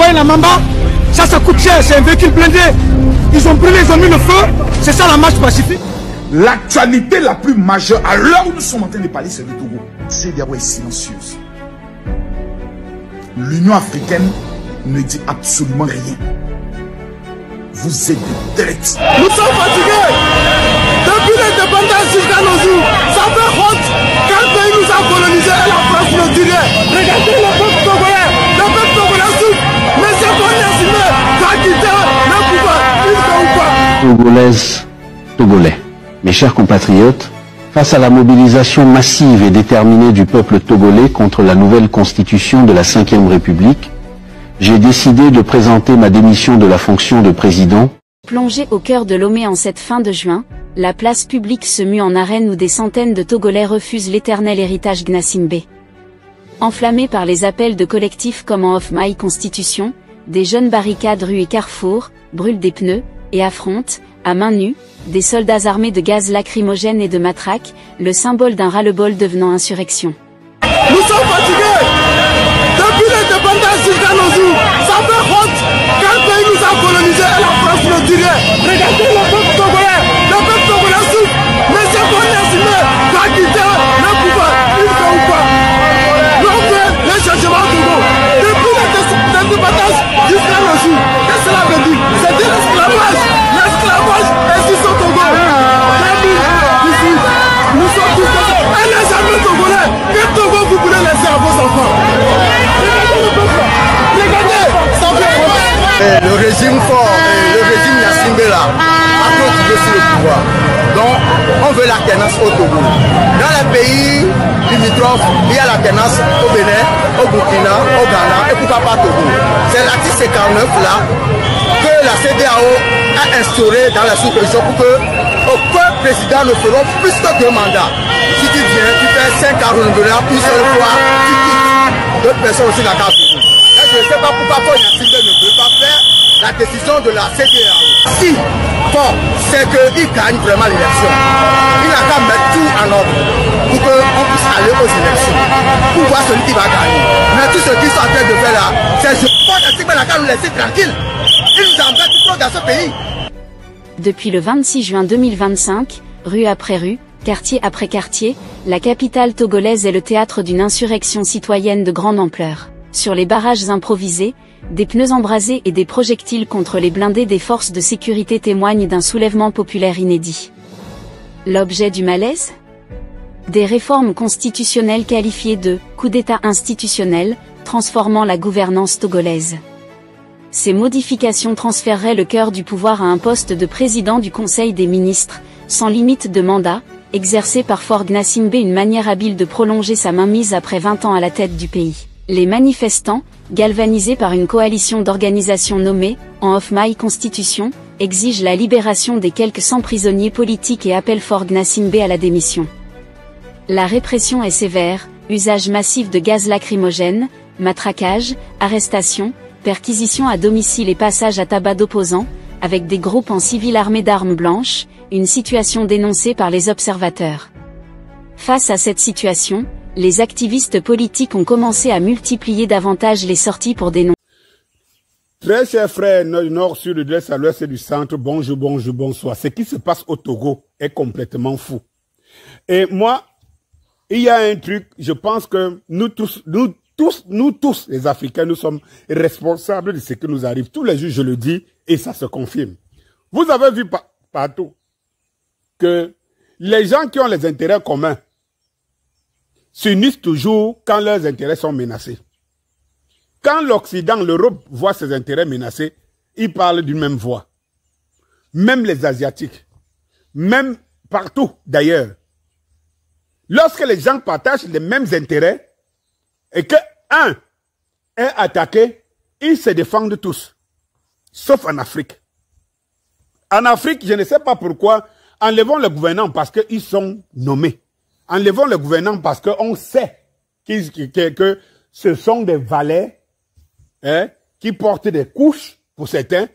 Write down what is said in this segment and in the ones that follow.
envoyé la Mamba. Ça coûte cher, c'est un véhicule blindé. Ils ont brûlé, ils ont mis le feu. C'est ça la marche pacifique. L'actualité la plus majeure à l'heure où nous sommes en train de parler, c'est le Togo. CEDEAO est silencieuse. L'Union africaine ne dit absolument rien. Vous êtes des traites. Nous sommes fatigués. Depuis l'indépendance jusqu'à nos jours, ça fait honte. Quand le pays nous a colonisés, la France nous dit rien. Regardez le peuple togolais. Le peuple togolais souffre. Mais c'est qu'on est assumé. Va quitter le pouvoir. Il faut ou pas. Togolaises, Togolais, mes chers compatriotes, face à la mobilisation massive et déterminée du peuple togolais contre la nouvelle constitution de la Ve République, j'ai décidé de présenter ma démission de la fonction de président. Plongé au cœur de Lomé en cette fin de juin, la place publique se mue en arène où des centaines de Togolais refusent l'éternel héritage Gnassingbé. Enflammés par les appels de collectifs comme en Off My Constitution, des jeunes barricades rues et carrefours, brûlent des pneus, et affrontent, à main nue, des soldats armés de gaz lacrymogène et de matraques, le symbole d'un ras-le-bol devenant insurrection. Nous sommes fatigués. Depuis l'indépendance jusqu'à nos jours, ça fait honte. Quand le pays nous a colonisés, la France nous dit rien. Regardez le peuple togolais. Le peuple togolais souffre. Mais c'est qu'on est assumé. Va quitter le pouvoir. Il faut ou pas. Nous on fait le changement au Togo. Depuis l'indépendance jusqu'à nos jours. Qu'est-ce que cela veut dire? C'est de l'esclavage. L'esclavage existe au Togo. Ici, nous sommes tous comme ça. Et les armées togolais, quel Togo vous voulez laisser à vos enfants? Regardez le peuple. Regardez, ça fait le régime fort, le régime Gnassingbé là, a continué sur le pouvoir. Donc, on veut l'alternance au Togo. Dans les pays limitrophes, il y a l'alternance au Bénin, au Burkina, au Ghana et pourquoi pas au Togo. C'est l'article 59 là que la CEDEAO a instauré dans la sous-région pour que aucun président ne fera plus que 2 mandats. Si tu viens, tu fais 5 ans renouvelables, une seule fois, tu quittes. D'autres personnes aussi n'ont qu'à venir. Là, je ne sais pas pourquoi Gnassingbé ne peut pas faire la décision de la CEDEAO. Si, bon, c'est qu'il gagne vraiment l'élection. Il n'a qu'à mettre tout en ordre pour qu'on puisse aller aux élections, pour voir celui qui va gagner. Mais tout ce qu'ils sont en train de faire là, c'est je pense que Gnassingbé n'a qu'à nous laisser tranquille. Il nous embête trop dans ce pays. Depuis le 26 juin 2025, rue après rue, quartier après quartier, la capitale togolaise est le théâtre d'une insurrection citoyenne de grande ampleur. Sur les barrages improvisés, des pneus embrasés et des projectiles contre les blindés des forces de sécurité témoignent d'un soulèvement populaire inédit. L'objet du malaise? Des réformes constitutionnelles qualifiées de « coup d'État institutionnel », transformant la gouvernance togolaise. Ces modifications transféreraient le cœur du pouvoir à un poste de président du Conseil des ministres, sans limite de mandat, exercé par Faure Gnassingbé, une manière habile de prolonger sa mainmise après 20 ans à la tête du pays. Les manifestants, galvanisés par une coalition d'organisations nommées « En Off My Constitution », exigent la libération des quelques 100 prisonniers politiques et appellent Faure Gnassingbé à la démission. La répression est sévère, usage massif de gaz lacrymogène, matraquage, arrestations, perquisitions à domicile et passage à tabac d'opposants, avec des groupes en civil armés d'armes blanches, une situation dénoncée par les observateurs. Face à cette situation, les activistes politiques ont commencé à multiplier davantage les sorties pour dénoncer. Très chers frères, nord, sud, de l'est à l'ouest et du centre, bonjour, bonjour, bonsoir. Ce qui se passe au Togo est complètement fou. Et moi, il y a un truc, je pense que nous tous, les Africains, nous sommes responsables de ce qui nous arrive. Tous les jours, je le dis, et ça se confirme. Vous avez vu partout que les gens qui ont les intérêts communs s'unissent toujours quand leurs intérêts sont menacés. Quand l'Occident, l'Europe voit ses intérêts menacés, ils parlent d'une même voix. Même les Asiatiques, même partout d'ailleurs. Lorsque les gens partagent les mêmes intérêts et que un est attaqué, ils se défendent tous. Sauf en Afrique. En Afrique, je ne sais pas pourquoi, enlevons les gouvernants parce qu'ils sont nommés. Enlevons les gouvernants parce qu'on sait que ce sont des valets qui portent des couches pour certains.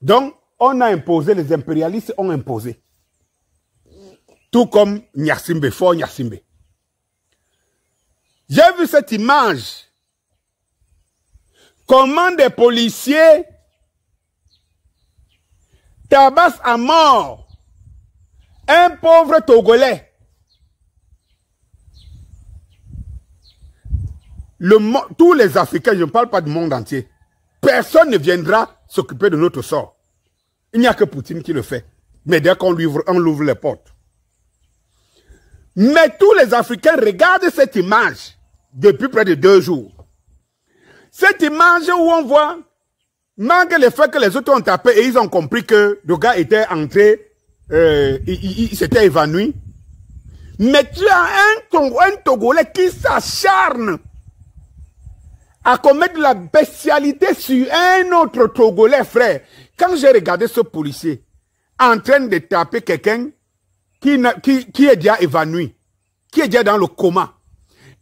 Donc, on a imposé, les impérialistes ont imposé. Tout comme Gnassingbé, Faure Gnassingbé. J'ai vu cette image comment des policiers tabassent à mort un pauvre Togolais. Tous les Africains, je ne parle pas du monde entier, personne ne viendra s'occuper de notre sort. Il n'y a que Poutine qui le fait. Mais dès qu'on ouvre les portes. Mais tous les Africains regardent cette image depuis près de 2 jours. Cette image où on voit, malgré le fait que les autres ont tapé et ils ont compris que le gars était entré, il s'était évanoui. Mais tu as un Togolais qui s'acharne à commettre de la bestialité sur un autre Togolais, frère. Quand j'ai regardé ce policier en train de taper quelqu'un qui est déjà évanoui, qui est déjà dans le coma,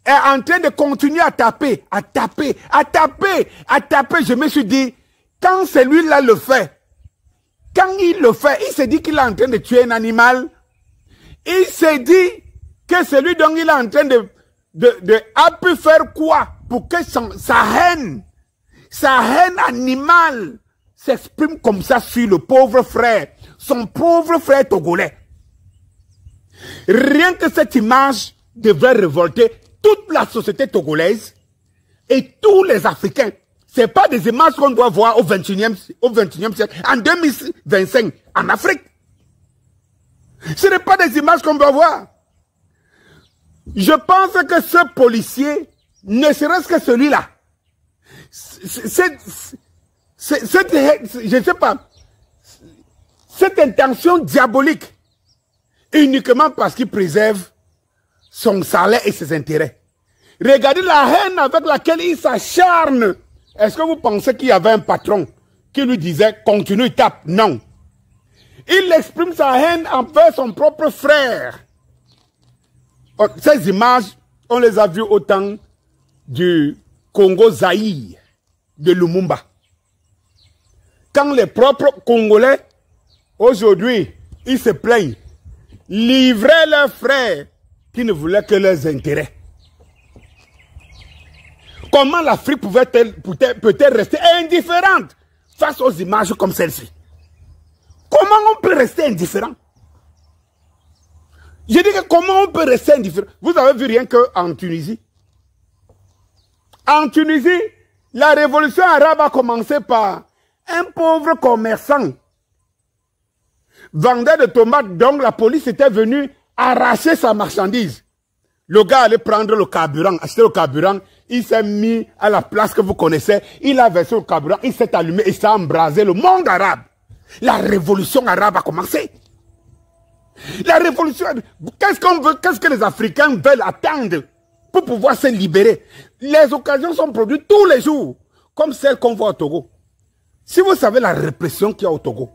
est en train de continuer à taper, je me suis dit, quand celui-là le fait, quand il le fait, il se dit qu'il est en train de tuer un animal, il se dit que celui dont il est en train a pu faire quoi pour que sa haine animale s'exprime comme ça sur le pauvre frère, son pauvre frère togolais. Rien que cette image devrait révolter toute la société togolaise et tous les Africains. Ce n'est pas des images qu'on doit voir au 21e siècle, en 2025, en Afrique. Ce n'est pas des images qu'on doit voir. Je pense que ce policier, ne serait-ce que celui-là, je ne sais pas, cette intention diabolique, uniquement parce qu'il préserve son salaire et ses intérêts. Regardez la haine avec laquelle il s'acharne. Est-ce que vous pensez qu'il y avait un patron qui lui disait « continue, tape » Non. Il exprime sa haine envers son propre frère. Ces images, on les a vues au temps du Congo-Zaïre, de Lumumba. Quand les propres Congolais, aujourd'hui, ils se plaignent, livraient leurs frères qui ne voulaient que leurs intérêts. Comment l'Afrique peut-elle rester indifférente face aux images comme celle-ci? Comment on peut rester indifférent? Je dis que comment on peut rester indifférent? Vous avez vu rien qu'en Tunisie. En Tunisie, la révolution arabe a commencé par un pauvre commerçant vendeur de tomates dont la police était venue arracher sa marchandise. Le gars allait prendre le carburant, acheter le carburant, il s'est mis à la place que vous connaissez, il a versé le carburant, il s'est allumé et ça a embrasé le monde arabe. La révolution arabe a commencé. La révolution, qu'est-ce qu'on veut, qu'est-ce que les Africains veulent attendre pour pouvoir se libérer? Les occasions sont produites tous les jours, comme celles qu'on voit au Togo. Si vous savez la répression qu'il y a au Togo,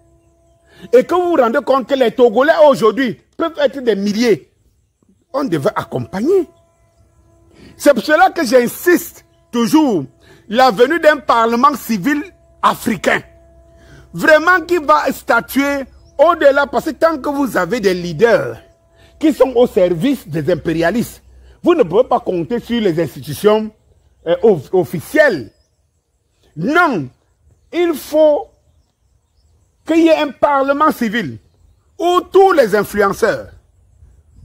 et que vous vous rendez compte que les Togolais aujourd'hui peuvent être des milliers, on devait accompagner. C'est pour cela que j'insiste toujours, la venue d'un parlement civil africain, vraiment qui va statuer au-delà, parce que tant que vous avez des leaders qui sont au service des impérialistes, vous ne pouvez pas compter sur les institutions officielles. Non, il faut qu'il y ait un parlement civil où tous les influenceurs,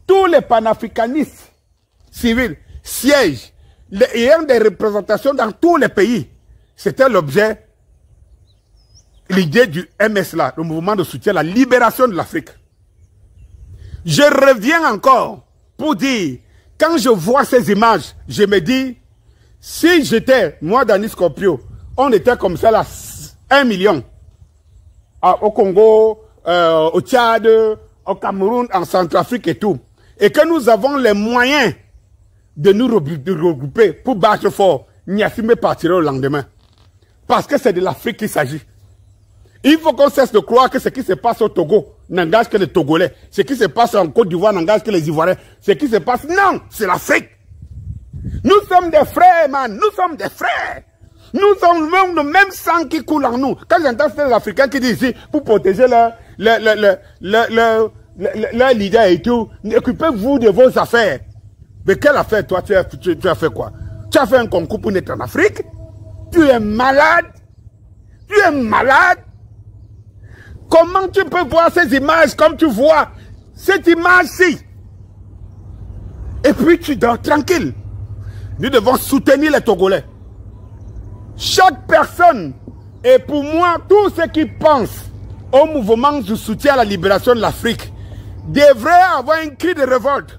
tous les panafricanistes civils siègent, ayant des représentations dans tous les pays. C'était l'objet, l'idée du MSLA, le mouvement de soutien à la libération de l'Afrique. Je reviens encore pour dire, quand je vois ces images, je me dis, si j'étais, moi, Dani Scorpio, on était comme ça là, 1 million. Au Congo, au Tchad, au Cameroun, en Centrafrique et tout. Et que nous avons les moyens de nous regrouper pour battre fort. Niassime partirait au lendemain. Parce que c'est de l'Afrique qu'il s'agit. Il faut qu'on cesse de croire que ce qui se passe au Togo n'engage que les Togolais. Ce qui se passe en Côte d'Ivoire n'engage que les Ivoiriens. Ce qui se passe, non, c'est l'Afrique. Nous sommes des frères, man. Nous sommes des frères. Nous sommes le même sang qui coule en nous. Quand j'entends ces Africains qui disent ici, pour protéger leur leader et tout, occupez-vous de vos affaires. Mais quelle affaire, toi, tu as fait quoi? Tu as fait un concours pour naître en Afrique? Tu es malade. Tu es malade. Comment tu peux voir ces images comme tu vois cette image-ci? Et puis tu dors tranquille. Nous devons soutenir les Togolais. Chaque personne, et pour moi, tous ceux qui pensent au mouvement de soutien à la libération de l'Afrique, devraient avoir un cri de révolte.